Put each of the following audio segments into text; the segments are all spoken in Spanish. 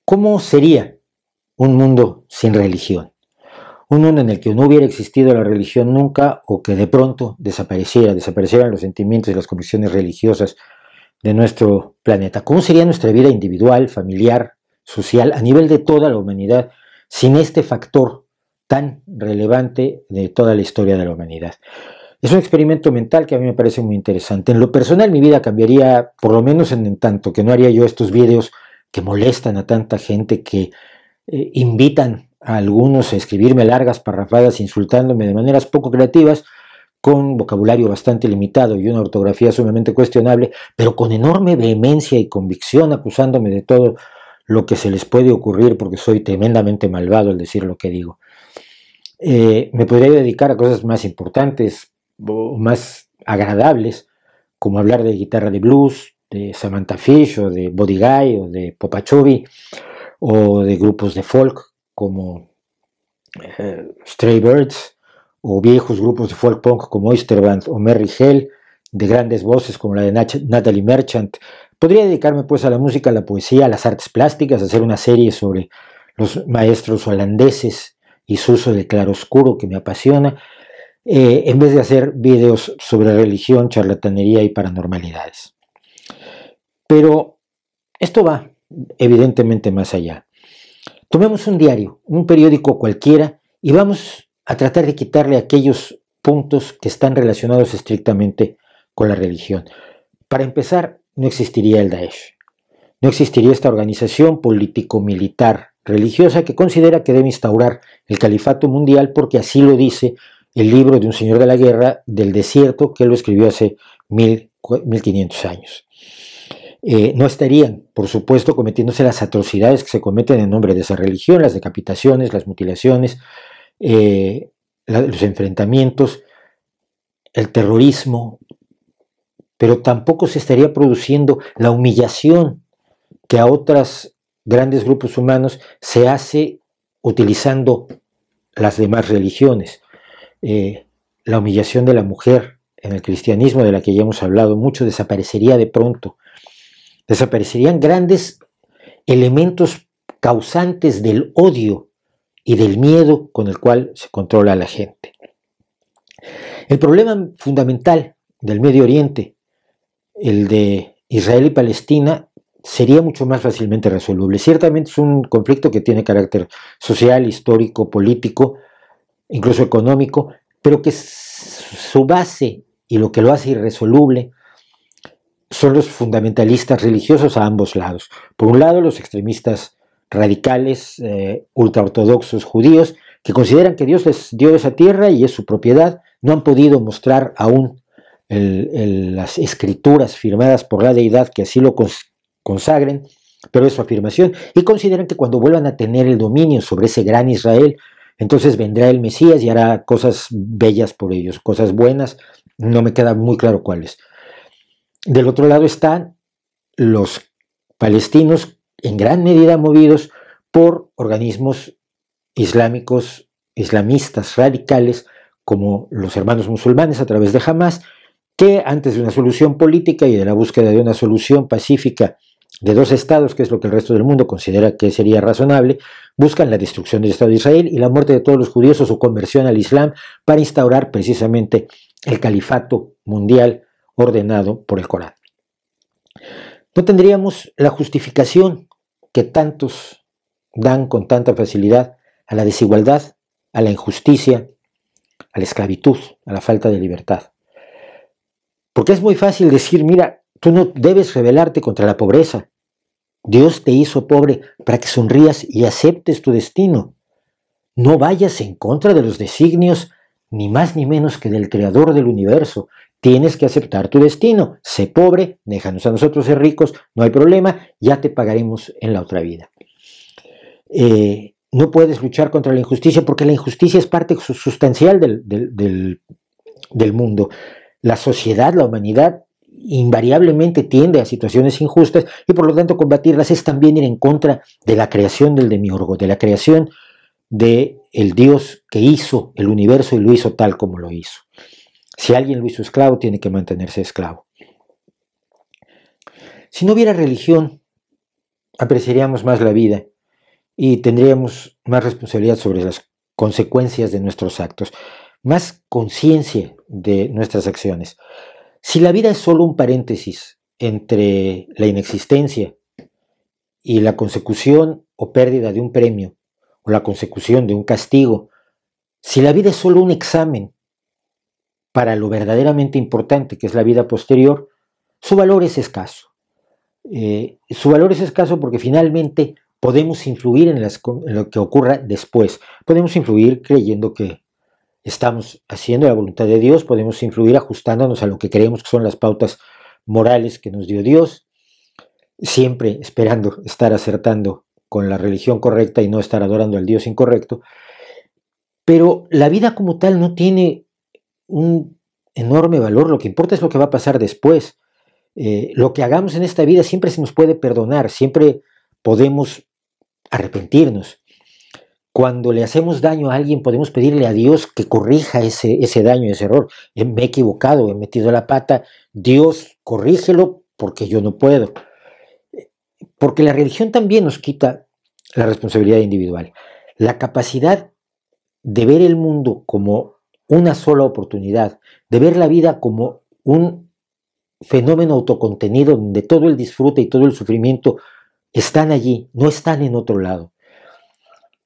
¿Cómo sería un mundo sin religión? Un mundo en el que no hubiera existido la religión nunca o que de pronto desaparecieran los sentimientos y las convicciones religiosas de nuestro planeta. ¿Cómo sería nuestra vida individual, familiar, social, a nivel de toda la humanidad, sin este factor tan relevante de toda la historia de la humanidad? Es un experimento mental que a mí me parece muy interesante. En lo personal, mi vida cambiaría, por lo menos en tanto que no haría yo estos vídeos que molestan a tanta gente, que invitan a algunos a escribirme largas parrafadas insultándome de maneras poco creativas, con vocabulario bastante limitado y una ortografía sumamente cuestionable, pero con enorme vehemencia y convicción acusándome de todo lo que se les puede ocurrir porque soy tremendamente malvado al decir lo que digo. Me podría dedicar a cosas más importantes o más agradables, como hablar de guitarra de blues, de Samantha Fish o de Buddy Guy o de Popachovi, o de grupos de folk como Stray Birds, o viejos grupos de folk punk como Oyster Band o Merry Hell, de grandes voces como la de Natalie Merchant. Podría dedicarme pues a la música, a la poesía, a las artes plásticas, a hacer una serie sobre los maestros holandeses y su uso del claroscuro, que me apasiona, en vez de hacer videos sobre religión, charlatanería y paranormalidades. Pero esto va evidentemente más allá. Tomemos un diario, un periódico cualquiera, y vamos a tratar de quitarle aquellos puntos que están relacionados estrictamente con la religión. Para empezar, no existiría el Daesh. No existiría esta organización político-militar religiosa que considera que debe instaurar el califato mundial porque así lo dice el libro de un señor de la guerra del desierto que lo escribió hace 1500 años. No estarían, por supuesto, cometiéndose las atrocidades que se cometen en nombre de esa religión, las decapitaciones, las mutilaciones, los enfrentamientos, el terrorismo, pero tampoco se estaría produciendo la humillación que a otros grandes grupos humanos se hace utilizando las demás religiones. La humillación de la mujer en el cristianismo, de la que ya hemos hablado mucho, desaparecería de pronto. Desaparecerían grandes elementos causantes del odio y del miedo con el cual se controla a la gente. El problema fundamental del Medio Oriente, el de Israel y Palestina, sería mucho más fácilmente resoluble. Ciertamente es un conflicto que tiene carácter social, histórico, político, incluso económico, pero que su base y lo que lo hace irresoluble son los fundamentalistas religiosos a ambos lados. Por un lado, los extremistas radicales, ultraortodoxos judíos, que consideran que Dios les dio esa tierra y es su propiedad, no han podido mostrar aún las escrituras firmadas por la deidad que así lo consagren, pero es su afirmación, y consideran que cuando vuelvan a tener el dominio sobre ese gran Israel, entonces vendrá el Mesías y hará cosas bellas por ellos, cosas buenas, no me queda muy claro cuáles. Del otro lado están los palestinos, en gran medida movidos por organismos islámicos, islamistas radicales, como los hermanos musulmanes a través de Hamas, que antes de una solución política y de la búsqueda de una solución pacífica de dos estados, que es lo que el resto del mundo considera que sería razonable, buscan la destrucción del Estado de Israel y la muerte de todos los judíos o su conversión al Islam para instaurar precisamente el califato mundial ordenado por el Corán. No tendríamos la justificación que tantos dan con tanta facilidad a la desigualdad, a la injusticia, a la esclavitud, a la falta de libertad. Porque es muy fácil decir, mira, tú no debes rebelarte contra la pobreza. Dios te hizo pobre para que sonrías y aceptes tu destino. No vayas en contra de los designios, ni más ni menos que del creador del universo. Tienes que aceptar tu destino. Sé pobre, déjanos a nosotros ser ricos, no hay problema, ya te pagaremos en la otra vida. No puedes luchar contra la injusticia porque la injusticia es parte sustancial del mundo. La sociedad, la humanidad, invariablemente tiende a situaciones injustas y por lo tanto combatirlas es también ir en contra de la creación del demiurgo, de la creación del Dios que hizo el universo y lo hizo tal como lo hizo. Si alguien lo hizo esclavo, tiene que mantenerse esclavo. Si no hubiera religión, apreciaríamos más la vida y tendríamos más responsabilidad sobre las consecuencias de nuestros actos, más conciencia de nuestras acciones. Si la vida es solo un paréntesis entre la inexistencia y la consecución o pérdida de un premio, o la consecución de un castigo, si la vida es solo un examen para lo verdaderamente importante, que es la vida posterior, su valor es escaso. Su valor es escaso porque finalmente podemos influir en lo que ocurra después. Podemos influir creyendo que estamos haciendo la voluntad de Dios, podemos influir ajustándonos a lo que creemos que son las pautas morales que nos dio Dios, siempre esperando estar acertando con la religión correcta y no estar adorando al Dios incorrecto. Pero la vida como tal no tiene un enorme valor, lo que importa es lo que va a pasar después. Lo que hagamos en esta vida siempre se nos puede perdonar, siempre podemos arrepentirnos. Cuando le hacemos daño a alguien podemos pedirle a Dios que corrija ese daño, ese error. Me he equivocado, he metido la pata, Dios corrígelo porque yo no puedo. Porque la religión también nos quita la responsabilidad individual, la capacidad de ver el mundo como una sola oportunidad, de ver la vida como un fenómeno autocontenido donde todo el disfrute y todo el sufrimiento están allí, no están en otro lado.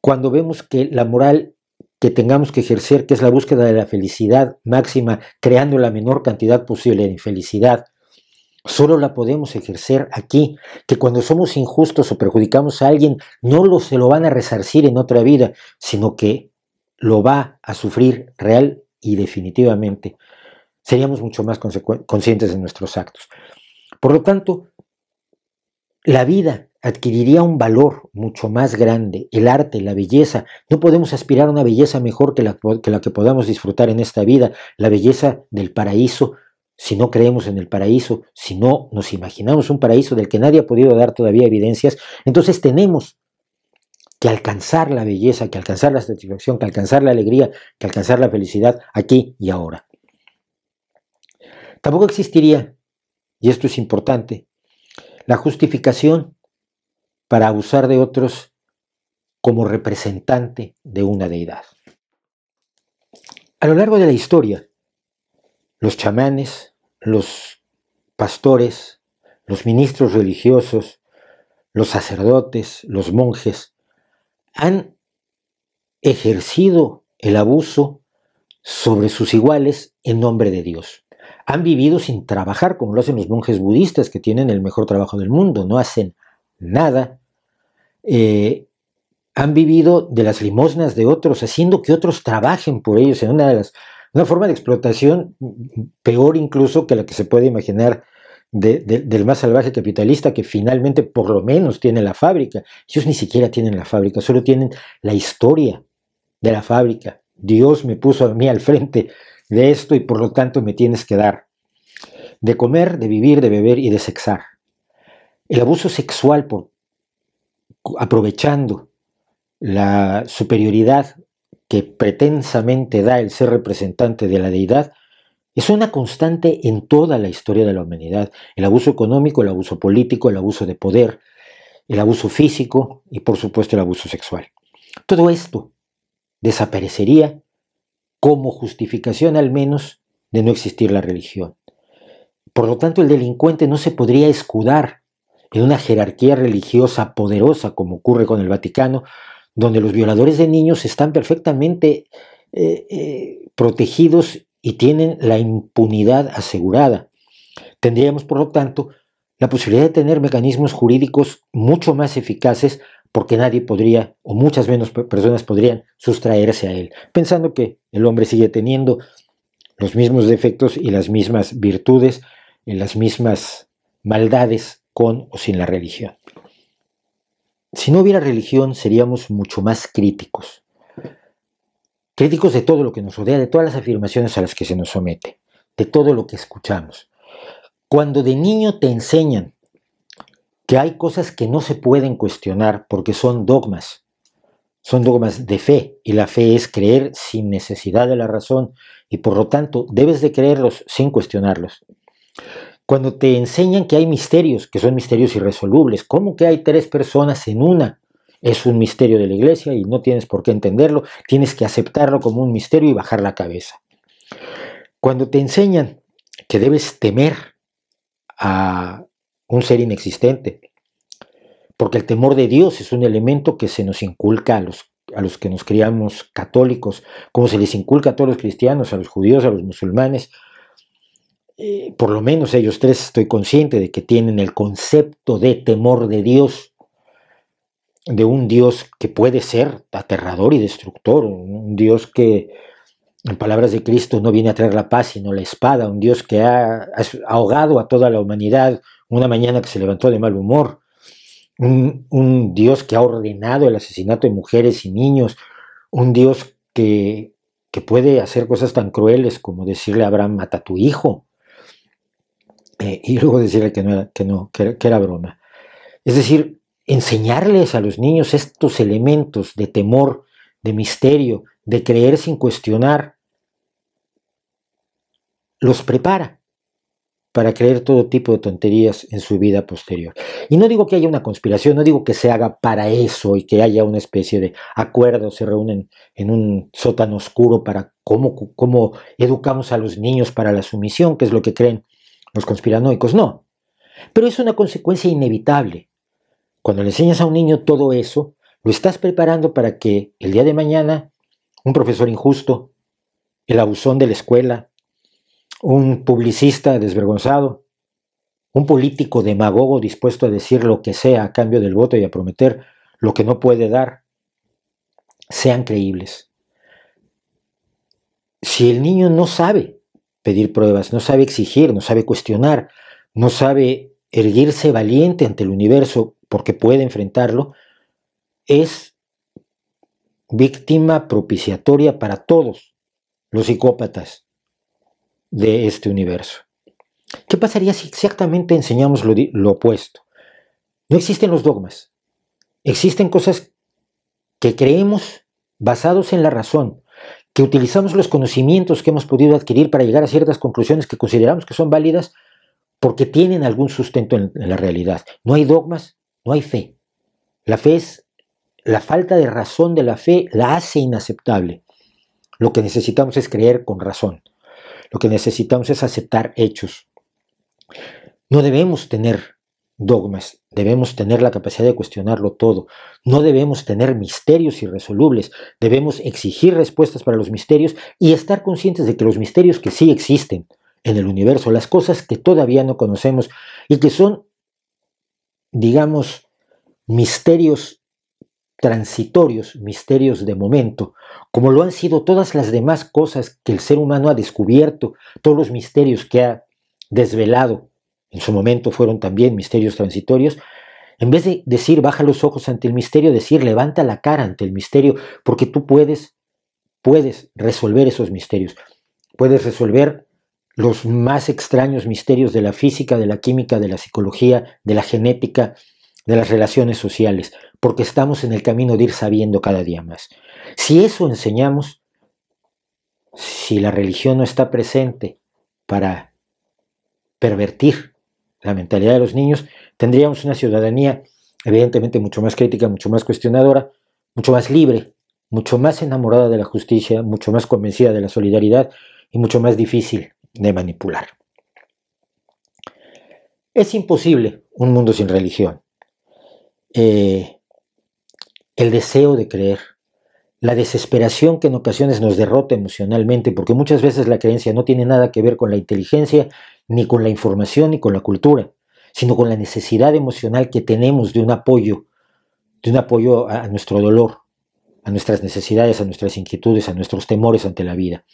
Cuando vemos que la moral que tengamos que ejercer, que es la búsqueda de la felicidad máxima, creando la menor cantidad posible de infelicidad, solo la podemos ejercer aquí, que cuando somos injustos o perjudicamos a alguien, no se lo van a resarcir en otra vida, sino que lo va a sufrir real y definitivamente. Seríamos mucho más conscientes de nuestros actos. Por lo tanto, la vida adquiriría un valor mucho más grande, el arte, la belleza. No podemos aspirar a una belleza mejor que la que podamos disfrutar en esta vida, la belleza del paraíso. Si no creemos en el paraíso, si no nos imaginamos un paraíso del que nadie ha podido dar todavía evidencias, entonces tenemos que alcanzar la belleza, que alcanzar la satisfacción, que alcanzar la alegría, que alcanzar la felicidad aquí y ahora. Tampoco existiría, y esto es importante, la justificación para abusar de otros como representante de una deidad. A lo largo de la historia, los chamanes, los pastores, los ministros religiosos, los sacerdotes, los monjes, han ejercido el abuso sobre sus iguales en nombre de Dios. Han vivido sin trabajar, como lo hacen los monjes budistas, que tienen el mejor trabajo del mundo, no hacen nada. Han vivido de las limosnas de otros, haciendo que otros trabajen por ellos en una forma de explotación peor incluso que la que se puede imaginar del más salvaje capitalista, que finalmente por lo menos tiene la fábrica. Ellos ni siquiera tienen la fábrica, solo tienen la historia de la fábrica. Dios me puso a mí al frente de esto y por lo tanto me tienes que dar de comer, de vivir, de beber y de sexar. El abuso sexual aprovechando la superioridad que pretensamente da el ser representante de la deidad es una constante en toda la historia de la humanidad. El abuso económico, el abuso político, el abuso de poder, el abuso físico y por supuesto el abuso sexual. Todo esto desaparecería como justificación al menos de no existir la religión. Por lo tanto, el delincuente no se podría escudar en una jerarquía religiosa poderosa como ocurre con el Vaticano, donde los violadores de niños están perfectamente protegidos y tienen la impunidad asegurada. Tendríamos, por lo tanto, la posibilidad de tener mecanismos jurídicos mucho más eficaces porque nadie podría, o muchas menos personas podrían sustraerse a él, pensando que el hombre sigue teniendo los mismos defectos y las mismas virtudes, y las mismas maldades con o sin la religión. Si no hubiera religión, seríamos mucho más críticos. Críticos de todo lo que nos rodea, de todas las afirmaciones a las que se nos somete, de todo lo que escuchamos. Cuando de niño te enseñan que hay cosas que no se pueden cuestionar porque son dogmas de fe, y la fe es creer sin necesidad de la razón, y por lo tanto debes de creerlos sin cuestionarlos. Cuando te enseñan que hay misterios, que son misterios irresolubles, ¿cómo que hay 3 personas en una? Es un misterio de la Iglesia y no tienes por qué entenderlo, tienes que aceptarlo como un misterio y bajar la cabeza. Cuando te enseñan que debes temer a un ser inexistente, porque el temor de Dios es un elemento que se nos inculca a los que nos criamos católicos, como se les inculca a todos los cristianos, a los judíos, a los musulmanes. Por lo menos ellos tres estoy consciente de que tienen el concepto de temor de Dios, de un Dios que puede ser aterrador y destructor, un Dios que, en palabras de Cristo, no viene a traer la paz sino la espada, un Dios que ha ahogado a toda la humanidad una mañana que se levantó de mal humor, un Dios que ha ordenado el asesinato de mujeres y niños, un Dios que puede hacer cosas tan crueles como decirle a Abraham, mata a tu hijo, y luego decirle que era broma. Es decir, enseñarles a los niños estos elementos de temor, de misterio, de creer sin cuestionar, los prepara para creer todo tipo de tonterías en su vida posterior. Y no digo que haya una conspiración, no digo que se haga para eso y que haya una especie de acuerdo, se reúnen en un sótano oscuro para cómo educamos a los niños para la sumisión, que es lo que creen los conspiranoicos. No, pero es una consecuencia inevitable. Cuando le enseñas a un niño todo eso, lo estás preparando para que el día de mañana un profesor injusto, el abusón de la escuela, un publicista desvergonzado, un político demagogo dispuesto a decir lo que sea a cambio del voto y a prometer lo que no puede dar, sean creíbles. Si el niño no sabe pedir pruebas, no sabe exigir, no sabe cuestionar, no sabe erguirse valiente ante el universo porque puede enfrentarlo, es víctima propiciatoria para todos los psicópatas de este universo. ¿Qué pasaría si exactamente enseñamos lo opuesto? No existen los dogmas, existen cosas que creemos basados en la razón, que utilizamos los conocimientos que hemos podido adquirir para llegar a ciertas conclusiones que consideramos que son válidas porque tienen algún sustento en la realidad. No hay dogmas, no hay fe. La fe es, la falta de razón de la fe la hace inaceptable. Lo que necesitamos es creer con razón. Lo que necesitamos es aceptar hechos. No debemos tener dogmas, debemos tener la capacidad de cuestionarlo todo. No debemos tener misterios irresolubles, debemos exigir respuestas para los misterios y estar conscientes de que los misterios que sí existen en el universo, las cosas que todavía no conocemos y que son, digamos, misterios transitorios, misterios de momento, como lo han sido todas las demás cosas que el ser humano ha descubierto, todos los misterios que ha desvelado, en su momento fueron también misterios transitorios. En vez de decir baja los ojos ante el misterio, decir levanta la cara ante el misterio, porque tú puedes resolver esos misterios, puedes resolver los más extraños misterios de la física, de la química, de la psicología, de la genética, de las relaciones sociales, porque estamos en el camino de ir sabiendo cada día más. Si eso enseñamos, si la religión no está presente para pervertir la mentalidad de los niños, tendríamos una ciudadanía evidentemente mucho más crítica, mucho más cuestionadora, mucho más libre, mucho más enamorada de la justicia, mucho más convencida de la solidaridad y mucho más difícil de manipular. Es imposible un mundo sin religión. El deseo de creer, la desesperación que en ocasiones nos derrota emocionalmente, porque muchas veces la creencia no tiene nada que ver con la inteligencia, ni con la información, ni con la cultura, sino con la necesidad emocional que tenemos de un apoyo a nuestro dolor, a nuestras necesidades, a nuestras inquietudes, a nuestros temores ante la vida.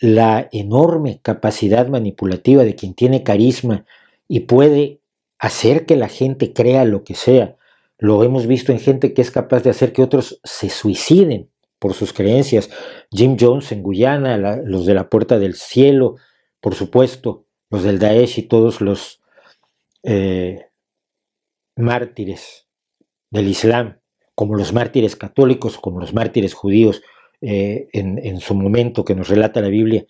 La enorme capacidad manipulativa de quien tiene carisma y puede hacer que la gente crea lo que sea. Lo hemos visto en gente que es capaz de hacer que otros se suiciden por sus creencias. Jim Jones en Guyana, los de la Puerta del Cielo, por supuesto, los del Daesh y todos los mártires del Islam, como los mártires católicos, como los mártires judíos en su momento que nos relata la Biblia.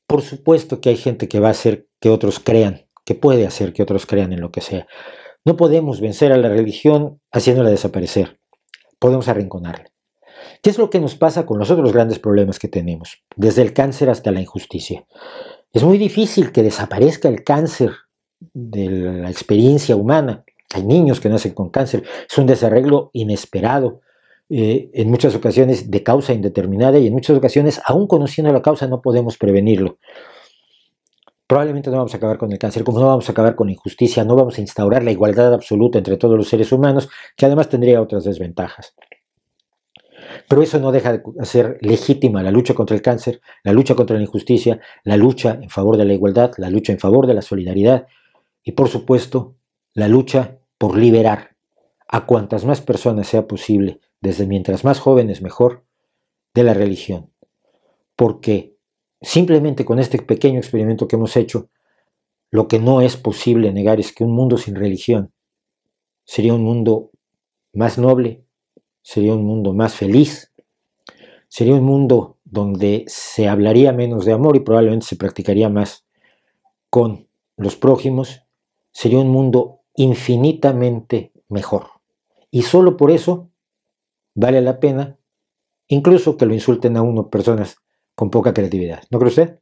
Por supuesto que hay gente que va a hacer que otros crean, que puede hacer que otros crean en lo que sea. No podemos vencer a la religión haciéndola desaparecer, podemos arrinconarla. ¿Qué es lo que nos pasa con los otros grandes problemas que tenemos? Desde el cáncer hasta la injusticia. Es muy difícil que desaparezca el cáncer de la experiencia humana. Hay niños que nacen con cáncer, es un desarreglo inesperado, en muchas ocasiones de causa indeterminada y en muchas ocasiones, aún conociendo la causa, no podemos prevenirlo. Probablemente no vamos a acabar con el cáncer, como no vamos a acabar con la injusticia, no vamos a instaurar la igualdad absoluta entre todos los seres humanos, que además tendría otras desventajas. Pero eso no deja de ser legítima la lucha contra el cáncer, la lucha contra la injusticia, la lucha en favor de la igualdad, la lucha en favor de la solidaridad y, por supuesto, la lucha por liberar a cuantas más personas sea posible, desde mientras más jóvenes mejor, de la religión. Porque simplemente con este pequeño experimento que hemos hecho, lo que no es posible negar es que un mundo sin religión sería un mundo más noble, sería un mundo más feliz, sería un mundo donde se hablaría menos de amor y probablemente se practicaría más con los prójimos, sería un mundo infinitamente mejor. Y solo por eso vale la pena incluso que lo insulten a uno personas con poca creatividad. ¿No cree usted?